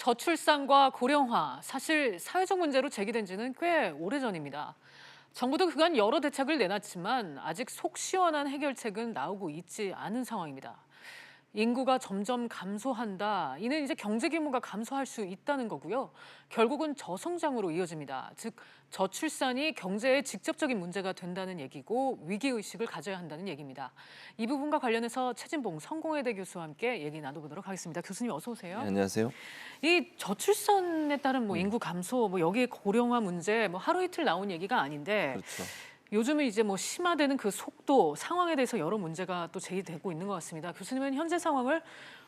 저출산과 고령화, 사실 사회적 문제로 제기된 지는 꽤 오래전입니다. 정부도 그간 여러 대책을 내놨지만 아직 속 시원한 해결책은 나오고 있지 않은 상황입니다. 인구가 점점 감소한다. 이는 이제 경제 규모가 감소할 수 있다는 거고요. 결국은 저성장으로 이어집니다. 즉, 저출산이 경제에 직접적인 문제가 된다는 얘기고 위기의식을 가져야 한다는 얘기입니다. 이 부분과 관련해서 최진봉 성공회대 교수와 함께 얘기 나눠보도록 하겠습니다. 교수님 어서 오세요. 네, 안녕하세요. 이 저출산에 따른 인구 감소, 여기에 고령화 문제, 하루 이틀 나온 얘기가 아닌데 그렇죠. 요즘은 이제 심화되는 그 속도, 상황에 대해서 여러 문제가 또 제기되고 있는 것 같습니다. 교수님은 현재 상황을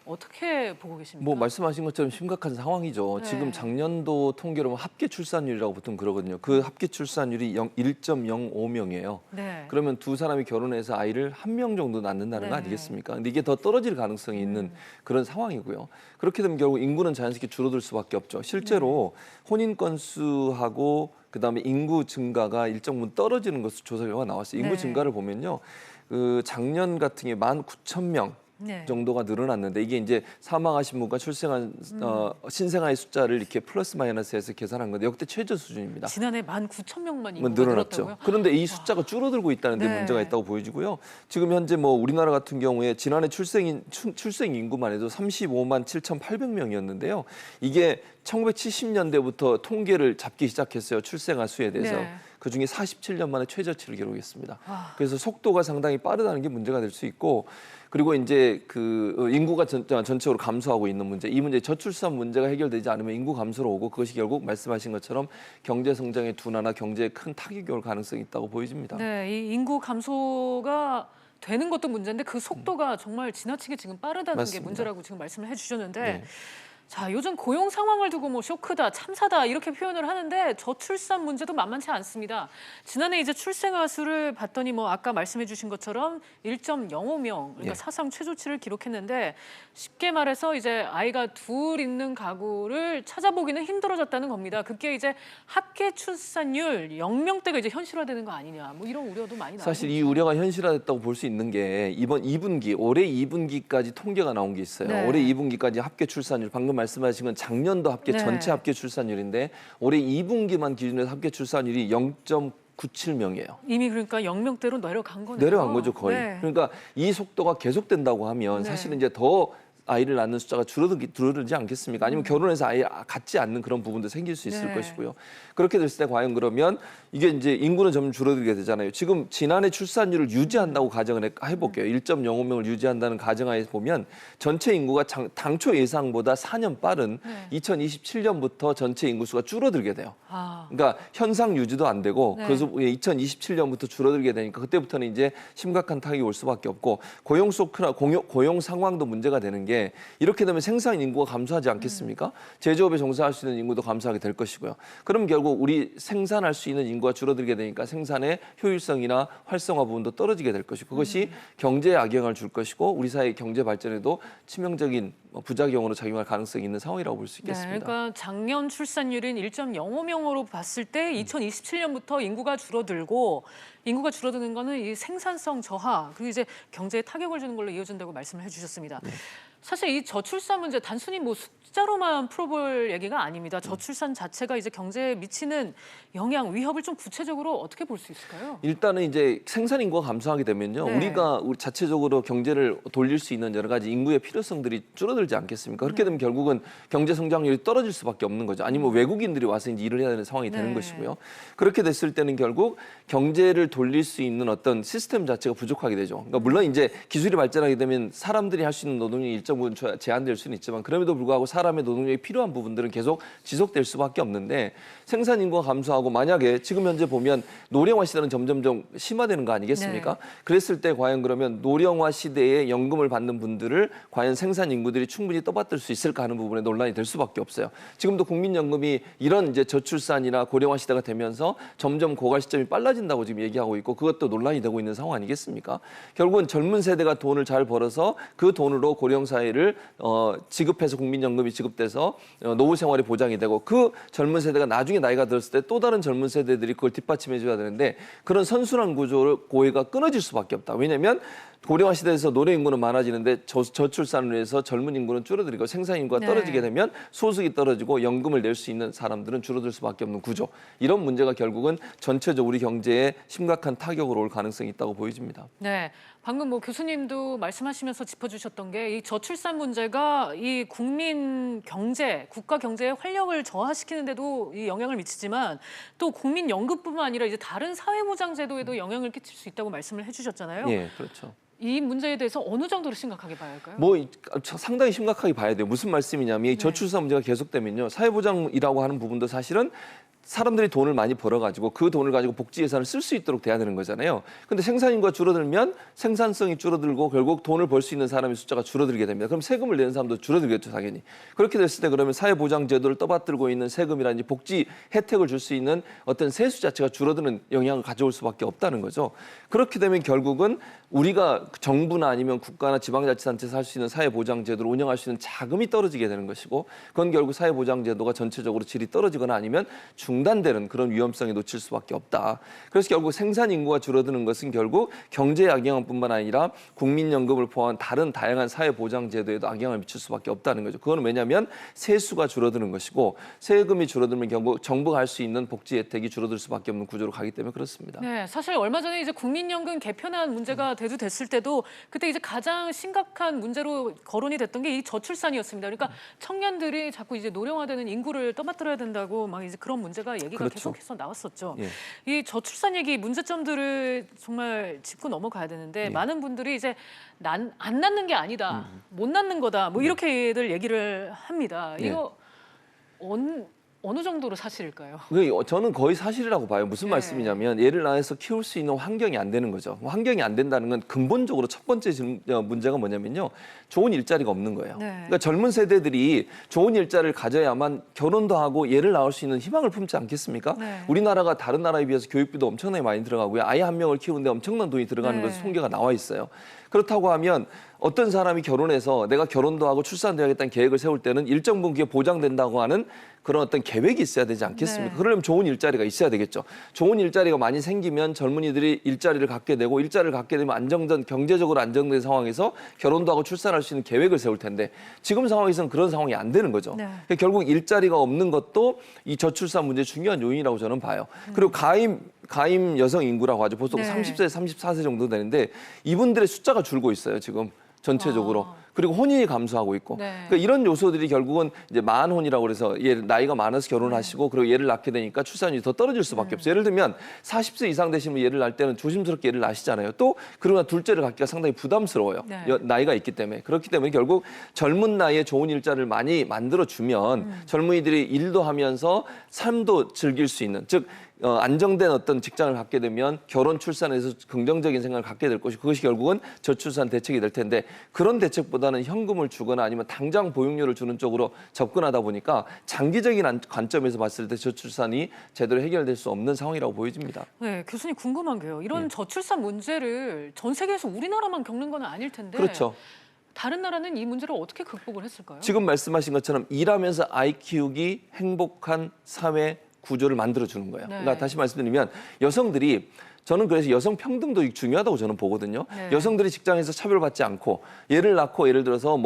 어떻게 보고 계십니까? 말씀하신 것처럼 심각한 상황이죠. 네. 지금 작년도 통계로 합계 출산율이라고 보통 그러거든요. 그 합계 출산율이 1.05명이에요. 네. 그러면 두 사람이 결혼해서 아이를 한 명 정도 낳는다는 거 네. 아니겠습니까? 근데 이게 더 떨어질 가능성이 있는 그런 상황이고요. 그렇게 되면 결국 인구는 자연스럽게 줄어들 수밖에 없죠. 실제로 혼인 건수하고 그다음에 인구 증가가 일정 부분 떨어지는 것으로 조사 결과가 나왔어요. 인구 네. 증가를 보면요. 그 작년 같은 게 19,000명 네. 정도가 늘어났는데 이게 이제 사망하신 분과 출생한 신생아의 숫자를 이렇게 플러스 마이너스해서 계산한 건데 역대 최저 수준입니다. 지난해 19,000명만 인구가 늘어났죠. 늘었다고요? 그런데 이 숫자가 줄어들고 있다는 데 네. 문제가 있다고 보여지고요. 지금 현재 우리나라 같은 경우에 지난해 출생 인구만 해도 35만 7,800명이었는데요. 이게 1970년대부터 통계를 잡기 시작했어요. 출생아 수에 대해서. 네. 그중에 47년 만에 최저치를 기록했습니다. 아. 그래서 속도가 상당히 빠르다는 게 문제가 될 수 있고 그리고 이제 그 인구가 전체적으로 감소하고 있는 문제, 이 문제 저출산 문제가 해결되지 않으면 인구 감소로 오고 그것이 결국 말씀하신 것처럼 경제 성장의 둔화나 경제에 큰 타격이 올 가능성이 있다고 보여집니다. 네, 이 인구 감소가 되는 것도 문제인데 그 속도가 정말 지나치게 지금 빠르다는 맞습니다. 게 문제라고 지금 말씀을 해주셨는데 네. 자, 요즘 고용 상황을 두고 쇼크다, 참사다 이렇게 표현을 하는데 저출산 문제도 만만치 않습니다. 지난해 이제 출생아 수를 봤더니 아까 말씀해 주신 것처럼 1.05명, 그러니까 예. 사상 최저치를 기록했는데 쉽게 말해서 이제 아이가 둘 있는 가구를 찾아보기는 힘들어졌다는 겁니다. 그게 이제 합계 출산율 0명대가 이제 현실화되는 거 아니냐, 이런 우려도 많이 나오고 사실 이 있죠. 우려가 현실화됐다고 볼 수 있는 게 이번 2분기, 올해 2분기까지 통계가 나온 게 있어요. 네. 올해 2분기까지 합계 출산율, 방금 말씀하신 건 작년도 합계 네. 전체 합계 출산율인데 올해 2분기만 기준으로 합계 출산율이 0.97명이에요. 이미 그러니까 0명대로 내려간 거네요. 내려간 거죠, 거의. 네. 그러니까 이 속도가 계속된다고 하면 네. 사실은 이제 더 아이를 낳는 숫자가 줄어들지 않겠습니까? 아니면 결혼해서 아이 갖지 않는 그런 부분도 생길 수 있을 네. 것이고요. 그렇게 됐을 때 과연 그러면 이게 이제 인구는 점점 줄어들게 되잖아요. 지금 지난해 출산율을 유지한다고 가정을 해볼게요. 1.05명을 유지한다는 가정하에 보면 전체 인구가 당초 예상보다 4년 빠른 네. 2027년부터 전체 인구수가 줄어들게 돼요. 아. 그러니까 현상 유지도 안 되고 네. 그래서 2027년부터 줄어들게 되니까 그때부터는 이제 심각한 타격이 올 수밖에 없고 고용 쇼크나 고용 상황도 문제가 되는 게 이렇게 되면 생산 인구가 감소하지 않겠습니까? 제조업에 종사할 수 있는 인구도 감소하게 될 것이고요. 그럼 결국 우리 생산할 수 있는 인구가 줄어들게 되니까 생산의 효율성이나 활성화 부분도 떨어지게 될 것이고 그것이 경제에 악영향을 줄 것이고 우리 사회 경제 발전에도 치명적인 부작용으로 작용할 가능성이 있는 상황이라고 볼 수 있겠습니다. 네, 그러니까 작년 출산율인 1.05명으로 봤을 때 2027년부터 인구가 줄어들고 인구가 줄어드는 거는 이 생산성 저하 그리고 이제 경제에 타격을 주는 걸로 이어진다고 말씀을 해주셨습니다. 네. 사실 이 저출산 문제 단순히 숫자로만 풀어볼 얘기가 아닙니다. 저출산 자체가 이제 경제에 미치는 영향, 위협을 좀 구체적으로 어떻게 볼 수 있을까요? 일단은 이제 생산 인구가 감소하게 되면요. 네. 우리 자체적으로 경제를 돌릴 수 있는 여러 가지 인구의 필요성들이 줄어들지 않겠습니까? 그렇게 되면 결국은 경제 성장률이 떨어질 수밖에 없는 거죠. 아니면 외국인들이 와서 이제 일을 해야 되는 상황이 되는 네. 것이고요. 그렇게 됐을 때는 결국 경제를 돌릴 수 있는 어떤 시스템 자체가 부족하게 되죠. 그러니까 물론 이제 기술이 발전하게 되면 사람들이 할 수 있는 노동력이 일정 부분 제한될 수는 있지만 그럼에도 불구하고 사람의 노동력이 필요한 부분들은 계속 지속될 수밖에 없는데 생산 인구가 감소하고 만약에 지금 현재 보면 노령화 시대는 점점 심화되는 거 아니겠습니까? 네. 그랬을 때 과연 그러면 노령화 시대에 연금을 받는 분들을 과연 생산 인구들이 충분히 떠받들 수 있을까 하는 부분에 논란이 될 수밖에 없어요. 지금도 국민연금이 이런 이제 저출산이나 고령화 시대가 되면서 점점 고갈 시점이 빨라진다고 지금 얘기하고 있고 그것도 논란이 되고 있는 상황 아니겠습니까? 결국은 젊은 세대가 돈을 잘 벌어서 그 돈으로 고령 사회를 지급해서 국민연금이 지급돼서 노후 생활이 보장이 되고 그 젊은 세대가 나중에 나이가 들었을 때 또 다른 젊은 세대들이 그걸 뒷받침해 줘야 되는데 그런 선순환 구조를 고해가 끊어질 수밖에 없다. 왜냐하면 고령화 시대에서 노령 인구는 많아지는데 저출산을 위해서 젊은 인구는 줄어들고 생산 인구가 떨어지게 되면 소득이 떨어지고 연금을 낼 수 있는 사람들은 줄어들 수밖에 없는 구조. 이런 문제가 결국은 전체적으로 우리 경제에 심각한 타격으로 올 가능성이 있다고 보여집니다. 네, 방금 뭐 교수님도 말씀하시면서 짚어주셨던 게 이 저출산 문제가 이 국민 경제, 국가 경제의 활력을 저하시키는데도 이 영향을 미치지만 또 국민연금뿐만 아니라 이제 다른 사회보장 제도에도 영향을 끼칠 수 있다고 말씀을 해주셨잖아요. 예, 그렇죠. 이 문제에 대해서 어느 정도로 심각하게 봐야 할까요? 상당히 심각하게 봐야 돼요. 무슨 말씀이냐면 이 저출산 문제가 계속되면요. 사회보장이라고 하는 부분도 사실은 사람들이 돈을 많이 벌어가지고 그 돈을 가지고 복지 예산을 쓸 수 있도록 돼야 되는 거잖아요. 근데 생산인구가 줄어들면 생산성이 줄어들고 결국 돈을 벌 수 있는 사람의 숫자가 줄어들게 됩니다. 그럼 세금을 내는 사람도 줄어들겠죠, 당연히. 그렇게 됐을 때 그러면 사회보장제도를 떠받들고 있는 세금이라든지 복지 혜택을 줄 수 있는 어떤 세수 자체가 줄어드는 영향을 가져올 수밖에 없다는 거죠. 그렇게 되면 결국은 우리가 정부나 아니면 국가나 지방자치단체에서 할 수 있는 사회보장제도를 운영할 수 있는 자금이 떨어지게 되는 것이고 그건 결국 사회보장제도가 전체적으로 질이 떨어지거나 아니면 중단되는 그런 위험성에 놓칠 수밖에 없다. 그래서 결국 생산 인구가 줄어드는 것은 결국 경제에 악영향뿐만 아니라 국민연금을 포함한 다른 다양한 사회보장제도에도 악영향을 미칠 수밖에 없다는 거죠. 그건 왜냐하면 세수가 줄어드는 것이고 세금이 줄어들면 결국 정부가 할 수 있는 복지 혜택이 줄어들 수밖에 없는 구조로 가기 때문에 그렇습니다. 네, 사실 얼마 전에 이제 국민연금 개편안 문제가 대두됐을 때도 그때 이제 가장 심각한 문제로 거론이 됐던 게 이 저출산이었습니다. 그러니까 청년들이 자꾸 이제 노령화되는 인구를 떠맡들어야 된다고 막 이제 그런 문제가 얘기가 그렇죠. 계속해서 나왔었죠. 예. 이 저출산 얘기 문제점들을 정말 짚고 넘어가야 되는데 많은 분들이 이제 안 낳는 게 아니다, 못 낳는 거다, 뭐 이렇게들 얘기를 합니다. 이거 어느 정도로 사실일까요? 저는 거의 사실이라고 봐요. 무슨 말씀이냐면 얘를 낳아서 키울 수 있는 환경이 안 되는 거죠. 환경이 안 된다는 건 근본적으로 첫 번째 문제가 뭐냐면요. 좋은 일자리가 없는 거예요. 그러니까 젊은 세대들이 좋은 일자리를 가져야만 결혼도 하고 얘를 낳을 수 있는 희망을 품지 않겠습니까? 우리나라가 다른 나라에 비해서 교육비도 엄청나게 많이 들어가고요. 아이 한 명을 키우는데 엄청난 돈이 들어가는 것은 통계가 나와 있어요. 그렇다고 하면 어떤 사람이 결혼해서 내가 결혼도 하고 출산도 하겠다는 계획을 세울 때는 일정 부분 그게 보장된다고 하는 그런 어떤 계획이 있어야 되지 않겠습니까? 그러려면 좋은 일자리가 있어야 되겠죠. 좋은 일자리가 많이 생기면 젊은이들이 일자리를 갖게 되고 일자리를 갖게 되면 경제적으로 안정된 상황에서 결혼도 하고 출산할 수 있는 계획을 세울 텐데 지금 상황에서는 그런 상황이 안 되는 거죠. 그러니까 결국 일자리가 없는 것도 이 저출산 문제의 중요한 요인이라고 저는 봐요. 그리고 가임 여성 인구라고 하죠. 보통 30세, 34세 정도 되는데 이분들의 숫자가 줄고 있어요, 지금. 전체적으로. 그리고 혼인이 감소하고 있고. 그러니까 이런 요소들이 결국은 이제 만혼이라고 그래서 나이가 많아서 결혼하시고 그리고 얘를 낳게 되니까 출산율이 더 떨어질 수밖에 없어요. 예를 들면 40세 이상 되시면 얘를 낳을 때는 조심스럽게 얘를 낳으시잖아요. 또 그러나 둘째를 갖기가 상당히 부담스러워요. 나이가 있기 때문에. 그렇기 때문에 결국 젊은 나이에 좋은 일자리를 많이 만들어주면 젊은이들이 일도 하면서 삶도 즐길 수 있는, 즉 안정된 어떤 직장을 갖게 되면 결혼 출산에서 긍정적인 생각을 갖게 될 것이고 그것이 결국은 저출산 대책이 될 텐데 그런 대책보다는 현금을 주거나 아니면 당장 보육료를 주는 쪽으로 접근하다 보니까 장기적인 관점에서 봤을 때 저출산이 제대로 해결될 수 없는 상황이라고 보여집니다. 네, 교수님 궁금한 게요. 이런 저출산 문제를 전 세계에서 우리나라만 겪는 건 아닐 텐데 그렇죠. 다른 나라는 이 문제를 어떻게 극복을 했을까요? 지금 말씀하신 것처럼 일하면서 아이 키우기 행복한 사회 구조를 만들어주는 거예요. 그러니까 다시 말씀드리면 여성들이 저는 그래서 여성 평등도 중요하다고 저는 보거든요. 여성들이 직장에서 차별받지 않고 얘를 낳고 예를 들어서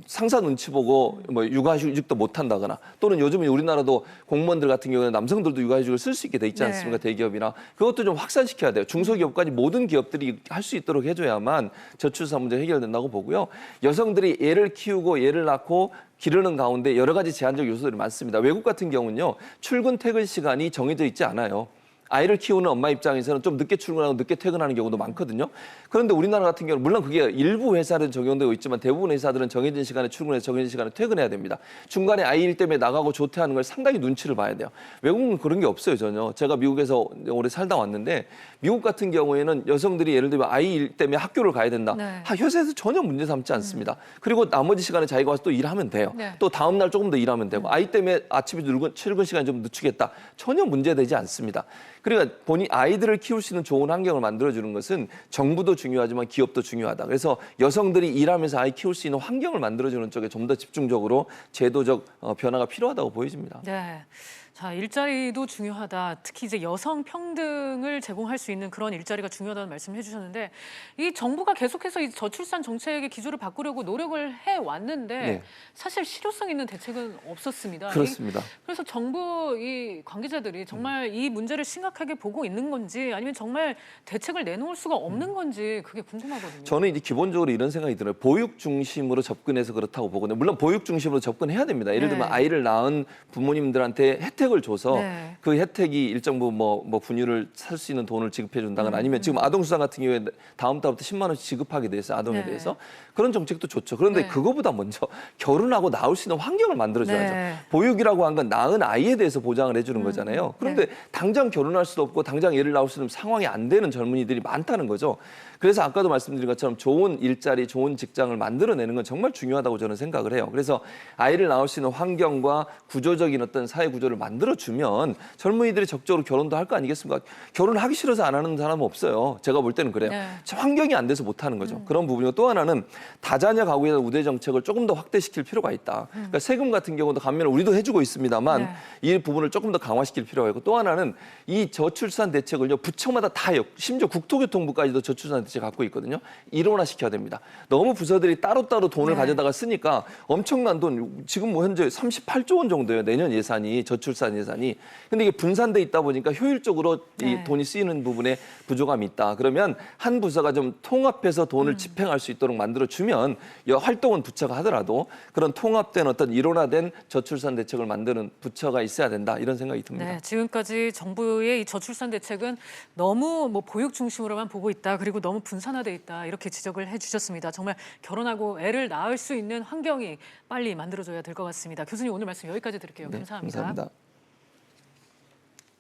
상사 눈치 보고 육아휴직도 못 한다거나 또는 요즘에 우리나라도 공무원들 같은 경우는 남성들도 육아휴직을 쓸 수 있게 돼 있지 않습니까? 대기업이나 그것도 좀 확산시켜야 돼요. 중소기업까지 모든 기업들이 할 수 있도록 해줘야만 저출산 문제 해결된다고 보고요. 여성들이 애를 키우고 얘를 낳고 기르는 가운데 여러 가지 제한적 요소들이 많습니다. 외국 같은 경우는요. 출근 퇴근 시간이 정해져 있지 않아요. 아이를 키우는 엄마 입장에서는 좀 늦게 출근하고 늦게 퇴근하는 경우도 많거든요. 그런데 우리나라 같은 경우는 물론 그게 일부 회사는 적용되고 있지만 대부분 회사들은 정해진 시간에 출근해서 정해진 시간에 퇴근해야 됩니다. 중간에 아이 일 때문에 나가고 조퇴하는 걸 상당히 눈치를 봐야 돼요. 외국은 그런 게 없어요, 전혀. 제가 미국에서 오래 살다 왔는데 미국 같은 경우에는 여성들이 예를 들면 아이 일 때문에 학교를 가야 된다. 회사에서 전혀 문제 삼지 않습니다. 그리고 나머지 시간에 자기가 와서 또 일하면 돼요. 또 다음 날 조금 더 일하면 되고 아이 때문에 아침에 출근 시간이 좀 늦추겠다. 전혀 문제되지 않습니다. 그러니까 아이들을 키울 수 있는 좋은 환경을 만들어주는 것은 정부도 중요하지만 기업도 중요하다. 그래서 여성들이 일하면서 아이 키울 수 있는 환경을 만들어주는 쪽에 좀 더 집중적으로 제도적 변화가 필요하다고 보여집니다. 네. 자, 일자리도 중요하다. 특히 이제 여성 평등을 제공할 수 있는 그런 일자리가 중요하다는 말씀을 해주셨는데 이 정부가 계속해서 이 저출산 정책의 기조를 바꾸려고 노력을 해왔는데 네. 사실 실효성 있는 대책은 없었습니다. 그렇습니다. 그래서 정부 이 관계자들이 정말 이 문제를 심각하게 보고 있는 건지 아니면 정말 대책을 내놓을 수가 없는 건지 그게 궁금하거든요. 저는 이제 기본적으로 이런 생각이 들어요. 보육 중심으로 접근해서 그렇다고 보거든요. 물론 보육 중심으로 접근해야 됩니다. 예를 들면 네. 아이를 낳은 부모님들한테 혜택을 줘서 네. 그 혜택이 일정 부분 뭐 분유를 살 수 있는 돈을 지급해 준다거나 아니면 지금 아동수당 같은 경우에 다음 달부터 10만 원씩 지급하게 돼서 아동에 네. 대해서 그런 정책도 좋죠. 그런데 네. 그거보다 먼저 결혼하고 낳을 수 있는 환경을 만들어줘야죠. 네. 보육이라고 한 건 낳은 아이에 대해서 보장을 해주는 거잖아요. 그런데 당장 결혼할 수도 없고 당장 애를 낳을 수 있는 상황이 안 되는 젊은이들이 많다는 거죠. 그래서 아까도 말씀드린 것처럼 좋은 일자리, 좋은 직장을 만들어내는 건 정말 중요하다고 저는 생각을 해요. 그래서 아이를 낳을 수 있는 환경과 구조적인 어떤 사회 구조를 만들어주면 젊은이들이 적극적으로 결혼도 할 거 아니겠습니까? 결혼을 하기 싫어서 안 하는 사람은 없어요. 제가 볼 때는 그래요. 네. 환경이 안 돼서 못 하는 거죠. 그런 부분이고 또 하나는 다자녀 가구에 대한 우대 정책을 조금 더 확대시킬 필요가 있다. 그러니까 세금 같은 경우도 감면을 우리도 해주고 있습니다만 네. 이 부분을 조금 더 강화시킬 필요가 있고 또 하나는 이 저출산 대책을요 부처마다 다 심지어 국토교통부까지도 저출산 대책 갖고 있거든요. 일원화시켜야 됩니다. 너무 부서들이 따로따로 돈을 네. 가져다가 쓰니까 엄청난 돈 지금 뭐 현재 38조 원 정도예요. 내년 예산이 저출산 예산이. 근데 이게 분산돼 있다 보니까 효율적으로 이 네. 돈이 쓰이는 부분에 부족함이 있다. 그러면 한 부서가 좀 통합해서 돈을 집행할 수 있도록 만들어주면 활동은 부처가 하더라도 그런 통합된 어떤 일원화된 저출산 대책을 만드는 부처가 있어야 된다. 이런 생각이 듭니다. 네, 지금까지 정부의 이 저출산 대책은 너무 뭐 보육 중심으로만 보고 있다. 그리고 너무 분산화돼 있다. 이렇게 지적을 해주셨습니다. 정말 결혼하고 애를 낳을 수 있는 환경이 빨리 만들어져야 될 것 같습니다. 교수님 오늘 말씀 여기까지 드릴게요. 네, 감사합니다. 감사합니다.